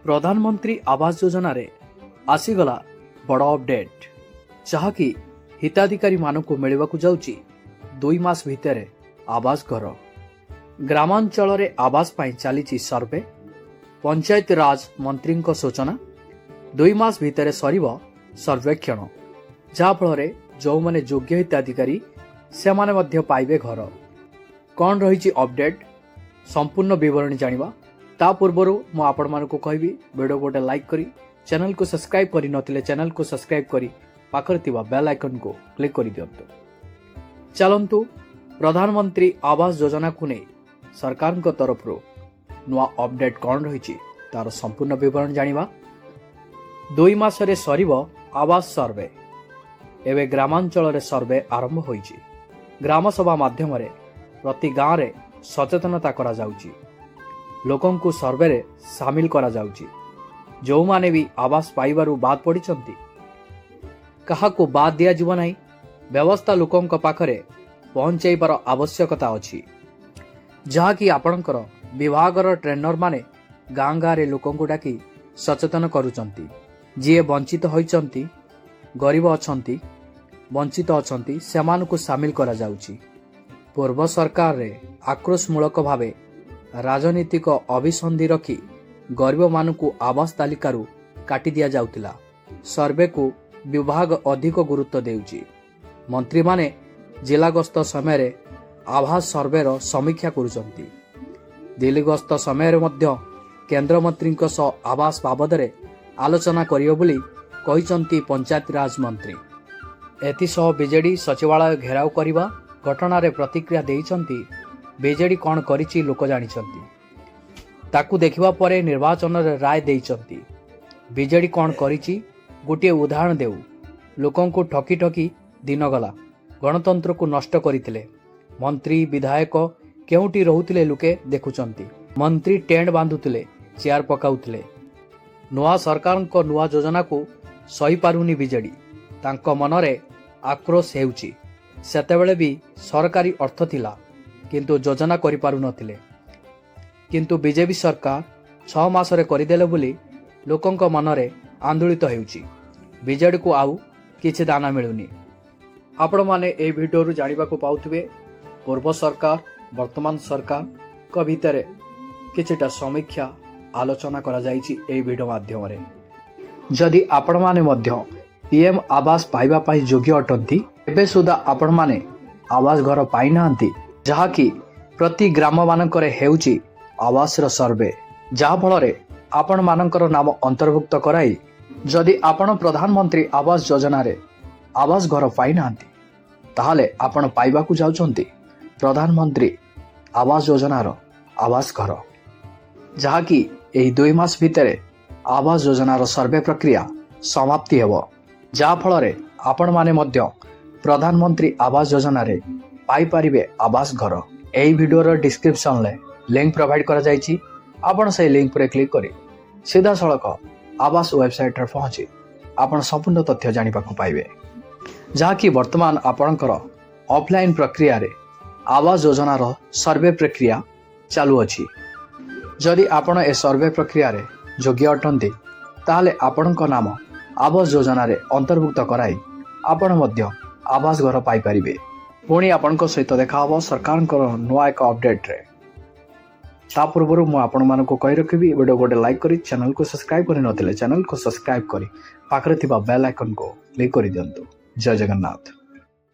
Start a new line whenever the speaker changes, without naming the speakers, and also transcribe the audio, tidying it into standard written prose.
प्रधानमंत्री आवास योजना रे आसीगला बड़ अपडेट जहाँकि हिताधिकारी मानक मिलवाकू जाउची 2 मास भितर आवास घर। ग्रामांचल रे आवास पाई चली सर्वे। पंचायत राज मंत्री सूचना 2 मास भितर सरिब सर्वेक्षण जहाँफल जो माने योग्य हिताधिकारी से माने मध्य पाइबे घर। कौन रही अपडेट संपूर्ण विवरणी जानिबा ता पूर्वरु मु आपण मानकु कहबी वीडियो गोटे लाइक करी चैनल को सब्सक्राइब करी नथिले चैनल को सब्सक्राइब करी पाखरे थिबा बेल आइकन को क्लिक करी दियंतु। चलंतु प्रधानमंत्री आवास योजना को नै सरकार को तरफ नुआ अपडेट कौन रही तार संपूर्ण विवरण जानिबा। 2 मास रे सरिब आवास सर्वे। एवं ग्रामांचल सर्वे आरंभ होईची। ग्राम सभा माध्यम रे प्रति गाँव रे सचेतनता करा जाउची। लोकं को सर्वे रे शामिल करा जाउची। जो माने भी आवास पाइबारु बाद पड़िचंती कहा को बाद दिया जीव नाही। व्यवस्था लोकं को पाखरे पहुंचाइबार आवश्यकता अछि जहा कि आपणकर विभागर ट्रेनर माने गाँ गाँ रे लोकं को डाकी सचेतन करूचंती। जे वंचित होइचंती गरीब अछंती वंचित अछंती सेमान को शामिल करा जाउची। पूर्व सरकार रे आक्रोशमूलक भावे राजनीतिक अभिसंधि रखी गरीब मानकु आवास तालिकारु काटी दिया जाउतिला। सर्वे को विभाग अधिक गुरुत्व देउची। मंत्री माने जिला गस्त समय रे आवास सर्वे रो समीक्षा करूचंती। दिल्ली गस्त समय रे मध्य केंद्र मंत्री आवास बाबद रे आलोचना करियो बोली कहिचंती पंचायत राज मंत्री। एतिसह बीजेडी सचिवालय घेराव करिबा घटना रे प्रतिक्रिया देइचंती। बीजेडी कौन करिछि लोक जानिचंती ताकू देखिबा परे निर्वाचन रे राय देइचंती। बीजेडी कौन करिछि गोटे उदाहरण देउ। लोकं को ठकी ठकी दिन गला गणतंत्र को नष्ट करिथिले। मंत्री विधायक केउटी रहुथिले लोके देखुचंती। मंत्री टेंट बांधुथिले चेयर पकाउथिले। नुआ सरकार को नुआ योजना को सही पारुनी बीजेडी। तांको मनरे आक्रोश हेउची। सेतेबेले भी सरकारी अर्थ थिला किंतु योजना करि पारु नथिले। किंतु बीजेपी सरकार 6 मास रे करिदेले बोली लोकंक मनरे आंदोलित हेउची। बीजेडी को आउ किछि दाना मिलुनी। आपण माने ए वीडियो रु जानिबा को पाउथिबे पूर्व सरकार वर्तमान सरकार को भितरे किछिटा समीक्षा आलोचना करा जाइछि ए वीडियो माध्यम रे। जदि आपण माने मध्य पीएम आवास पाइबा पाई योग्य अटंती एबे सुधा आपण माने आवास घर पाई नांती जहा कि प्रति ग्राम मानकरे हेउची आवास रो सर्वे जहा फल रे आपण मानकर नाम अंतर्भुक्त कराई जदि आपण प्रधानमंत्री आवास योजना रे आवास घर पाई नांती ताहाले आपण पाइबा को जाउचंती प्रधानमंत्री आवास योजना रो आवास घर जहा कि एही 2 मास भितरे आवास योजना रो सर्वे प्रक्रिया समाप्ति हेबो जहा फल रे आपण माने मध्य प्रधानमंत्री आवास योजना रे पाई परिबे आवास घर। एही वीडियो रो डिस्क्रिप्शन ले लिंक प्रोवाइड करा जायछि। आपण से लिंक पर क्लिक करी सीधा सड़क आवास वेबसाइट रे पहुंची आपण संपूर्ण तथ्य जानि पाकु पाइबे जहा कि वर्तमान आपणकर ऑफलाइन प्रक्रिया रे आवास योजना रो सर्वे प्रक्रिया चालू अछि। जदि आपण ए सर्वे प्रक्रिया रे योग्य अटंती ताहाले आपणक नाम आवास योजना रे अंतर्भुक्त कराई आपण मध्य आवास घर पाई परिबे। पुणी आपणक सहित देखा हबो सरकारଙ୍କର नुआ एक अपडेट रे। ता पूर्वरु मु आपण मानको कहि रखिबी वीडियो गोटे लाइक करी चैनल को सब्सक्राइब करि नथिले चैनल को सब्सक्राइब करी पाखरे थिबा बेल आइकन को क्लिक करि दियंतु। जय जगन्नाथ।